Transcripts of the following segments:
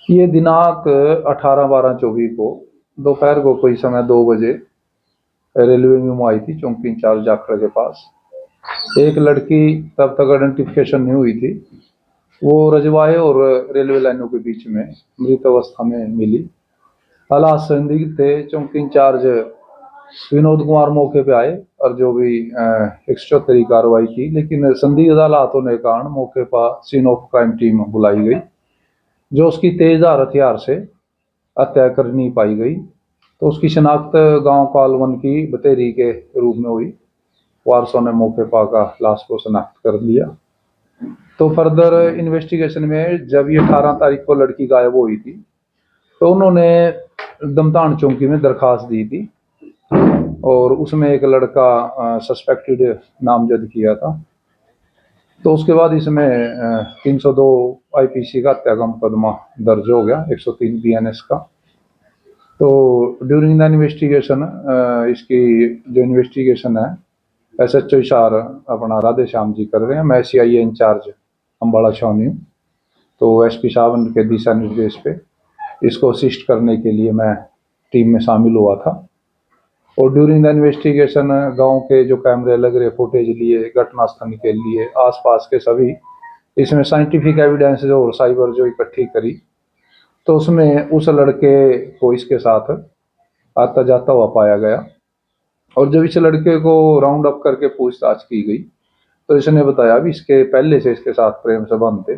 ये दिनांक 18/12/24 को दोपहर को कोई समय 2 बजे रेलवे में आई थी चौकी इंचार्ज जाखड़ के पास। एक लड़की तब तक आइडेंटिफिकेशन नहीं हुई थी, वो रजवाहे और रेलवे लाइनों के बीच में मृत अवस्था में मिली। हालात संदिग्ध थे। चौकी इंचार्ज विनोद कुमार मौके पे आए और जो भी 174 कार्रवाई की, लेकिन संदिग्ध हालात होने के कारण मौके पर सीन ऑफ क्राइम टीम बुलाई गई, जो उसकी तेजधार हथियार से हत्या कर नहीं पाई गई। तो उसकी शिनाख्त गांव कालवन की बतेरी के रूप में हुई। वारसों ने मौके पर का लाश को शिनाख्त कर लिया। तो फर्दर इन्वेस्टिगेशन में जब ये 18 तारीख को लड़की गायब हुई थी, तो उन्होंने दमतान चौकी में दरखास्त दी थी और उसमें एक लड़का सस्पेक्टेड नामजद किया था। तो उसके बाद इसमें 302 आईपीसी का हत्या का मुकदमा दर्ज हो गया, 103 बीएनएस का। तो ड्यूरिंग द इन्वेस्टिगेशन इसकी जो इन्वेस्टिगेशन है SHO हिसार अपना राधे श्याम जी कर रहे हैं। मैं CIA इंचार्ज अम्बाड़ा छावनी हूँ। तो SP साहब के दिशा निर्देश पे इसको असिस्ट करने के लिए मैं टीम में शामिल हुआ था। और ड्यूरिंग द इन्वेस्टिगेशन गांव के जो कैमरे लग रहे, फुटेज लिए, घटनास्थल के लिए आसपास के सभी, इसमें साइंटिफिक एविडेंस और साइबर जो इकट्ठी करी, तो उसमें उस लड़के को इसके साथ आता जाता हुआ पाया गया। और जब इस लड़के को राउंड अप करके पूछताछ की गई, तो इसने बताया भी इसके पहले से इसके साथ प्रेम संबंध थे।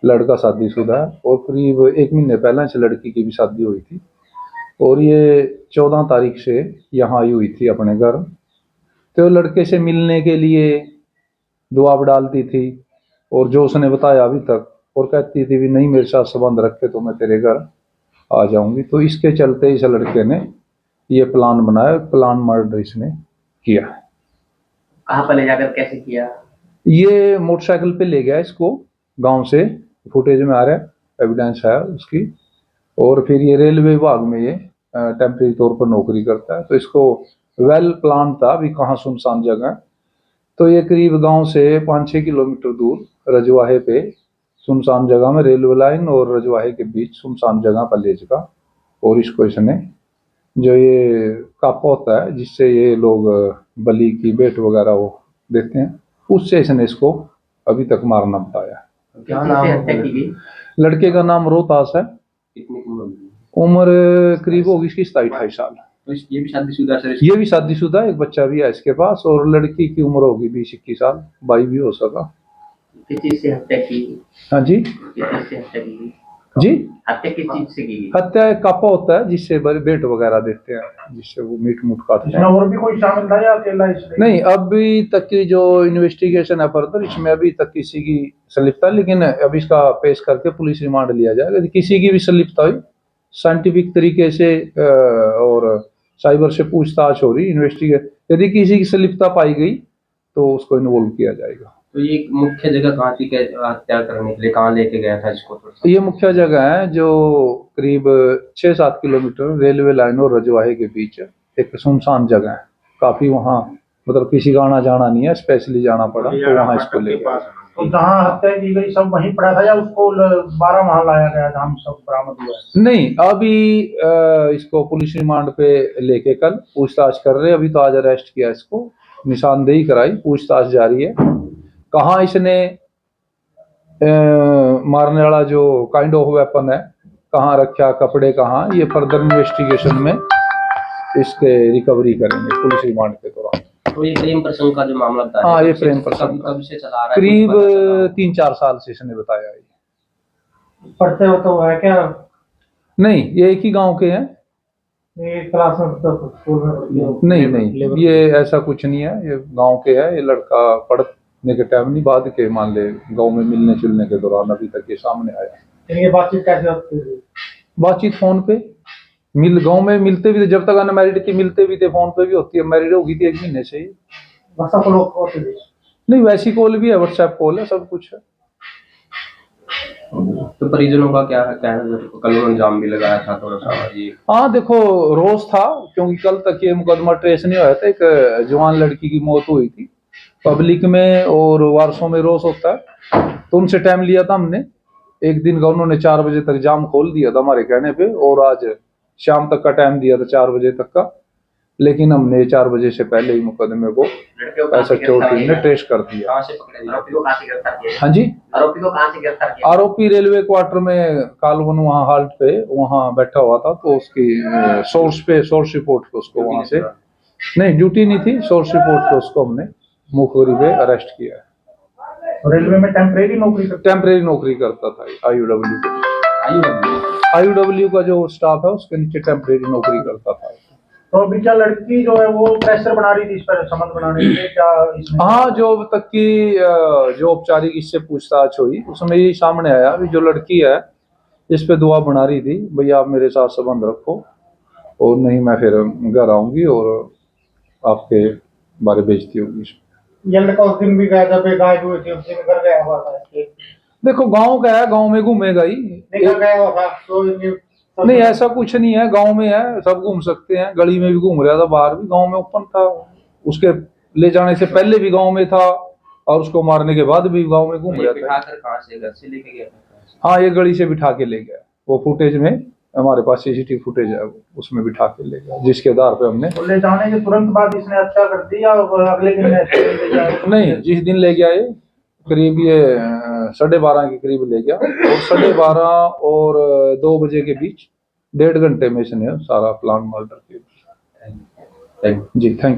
लड़का शादीशुदा है और करीब 1 महीने पहले इस लड़की की भी शादी हुई थी और ये 14 तारीख से यहाँ आई हुई थी अपने घर। तो लड़के से मिलने के लिए दुआब डालती थी और जो उसने बताया अभी तक, और कहती थी भी नहीं मेरे साथ संबंध रखे तो मैं तेरे घर आ जाऊंगी। तो इसके चलते इस लड़के ने ये प्लान बनाया, प्लान मर्डर इसने किया। कहाँ पर ले जाकर कैसे किया? ये मोटरसाइकिल पे ले गया इसको गांव से, फुटेज में आ रहा है, एविडेंस है उसकी। और फिर ये रेलवे विभाग में ये टेम्परेरी तौर पर नौकरी करता है। तो इसको वेल प्लान था भी कहाँ सुनसान जगह। तो ये करीब गांव से 5-6 किलोमीटर दूर रजवाहे पे सुनसान जगह में, रेलवे लाइन और रजवाहे के बीच सुनसान जगह पर ले चुका। और इसको इसने जो ये कापा होता है जिससे ये लोग बलि की भेंट वगैरह वो देते हैं, उससे इसने इसको अभी तक मारना बताया। क्या नाम हत्या की गई? लड़के का नाम रोहतास है। कितनी उम्र? उम्र करीब होगी इसकी 27-28 साल। तो ये भी शादीशुदा सर? ये भी शादीशुदा, एक बच्चा भी है इसके पास। और लड़की की उम्र होगी 20-21 साल, 22 भी हो सका। किस चीज से हत्या की? हाँ जी, किस चीज से हत्या की? जी हत्या किस चीज से की? हत्या एक कापा होता है जिससे भेंट वगैरह देते हैं, जिससे वो मीट मूट काटते हैं। और भी कोई शामिल था या अकेला इसमें? नहीं, अभी तक की जो इन्वेस्टिगेशन है फर्दर, इसमें अभी तक किसी की संलिप्तता, लेकिन अभी इसका पेश करके पुलिस रिमांड लिया जाएगा। यदि किसी की भी संलिप्तता हुई, साइंटिफिक तरीके से और साइबर से पूछताछ हो रही, इन्वेस्टिगेट, यदि किसी की संलिप्तता पाई गई तो उसको इन्वॉल्व किया जाएगा। तो ये मुख्य जगह कहाँ थी हत्या करने के लिए, कहाँ लेके गया था इसको? ये मुख्य जगह है जो करीब 6-7 किलोमीटर रेलवे लाइन और रजवाहे के बीच एक सुनसान जगह है काफी। वहाँ मतलब किसी का आना जाना नहीं है, स्पेशली जाना पड़ा तो वहाँ इसको ले गया। तो जहाँ हत्या की गई सब वहीं पड़ा था या उसको 12 वहाँ लाया गया जहाँ सब बरामद हुआ? नहीं, अभी इसको पुलिस रिमांड पे लेके कल पूछताछ कर रहे हैं। अभी तो आज अरेस्ट किया इसको, निशानदेही कराई, पूछताछ जारी है। कहाँ इसने मारने वाला जो काइंड ऑफ वेपन है कहाँ रखा, कपड़े कहाँ, ये फर्दर इन्वेस्टिगेशन में इसके रिकवरी करेंगे पुलिस रिमांड के दौरान। तो ये प्रेम प्रसंग का जो मामला था, हाँ ये प्रेम प्रसंग कब से चला रहा है? करीब 3-4 साल से इसने बताया है। पढ़ते हो तो है क्या? नहीं, ये एक ही गांव के हैं। क्लास में स्कूल में? नहीं, ये ऐसा कुछ नहीं है, ये गांव के है। ये लड़का पढ़ने के टाइम नहीं, बाद के मान ले गांव में मिलने जुलने के दौरान अभी तक ये सामने आया। ये बातचीत कैसे होती है? बातचीत फोन पे, गांव में मिलते भी थे जब तक अनमैरिड थी, मिलते भी थे, फोन पे भी होती है। मैरिड हो गई थी 1 महीने से ही। नहीं, वैसी कॉल भी है, व्हाट्सएप कॉल है, सब कुछ है। तो परिजनों का क्या कहना है? कल अंजाम भी लगाया था थोड़ा सा ये? हाँ देखो, रोष था क्योंकि कल तक ये मुकदमा ट्रेस नहीं हुआ था। एक जवान लड़की की मौत हुई थी पब्लिक में और वारसों में रोष होता है, तो उनसे टाइम लिया था हमने एक दिन का उन्होंने 4 बजे तक जाम खोल दिया था हमारे कहने पे, और आज शाम तक का टाइम दिया था 4 बजे तक का, लेकिन हमने 4 बजे से पहले ही मुकदमे को SHO टीम ने ट्रेस कर दिया। कहाँ से पकड़े थे? आरोपी को कहाँ से गिरफ्तार किया? हाँ जी, आरोपी को कहाँ से गिरफ्तार किया? आरोपी रेलवे क्वार्टर में कालवन वहाँ हाल्ट पे वहाँ बैठा हुआ था, तो उसकी सोर्स रिपोर्ट पे उसको वहाँ से, नहीं ड्यूटी नहीं थी, सोर्स रिपोर्ट पे उसको हमने मुखबिरी पे अरेस्ट किया है। रेलवे में टेम्परेरी नौकरी करता था IUW का जो स्टाफ है उसके नीचे टेम्परेरी नौकरी करता था। तो अभी क्या लड़की जो है वो प्रेशर बना रही थी इस पर संबंध बनाने के लिए, क्या इसमें? हाँ, जो अब तक की जो औपचारिक इससे पूछताछ हुई उसमें ये सामने आया कि जो लड़की है इस पे दुआ बना रही थी, भैया आप मेरे साथ संबंध रखो, और नहीं मैं फिर घर आऊंगी और आपके बारे बेइज्जती होगी। ये लड़का उस दिन भी गया जब गायब हुई थी, उस दिन घर गया हुआ था। देखो गांव का है, गांव में घूमेगा ही, निकल गया हुआ था तो नहीं ऐसा कुछ नहीं है, गांव में है सब घूम सकते हैं, गली में भी घूम रहा था, बाहर भी, गांव में ओपन था, उसके ले जाने से पहले भी गांव में था और उसको मारने के बाद भी गांव में घूम रहा था। बिठाकर कहाँ से, घर से लेके गया था? हाँ, ये गली से बिठा के ले गया, वो फुटेज में हमारे पास CCTV फुटेज है, उसमें बिठा के ले गया, जिसके आधार पे हमने तो ले जाने के तुरंत बाद इसने हत्या कर दी या अगले दिन ले गया? नहीं, जिस दिन ले गया ये करीब ये 12:30 के करीब ले गया, और 12:30 और 2 बजे के बीच 1.5 घंटे में इसने सारा प्लान मर्डर किया। Thank you. जी थैंक यू।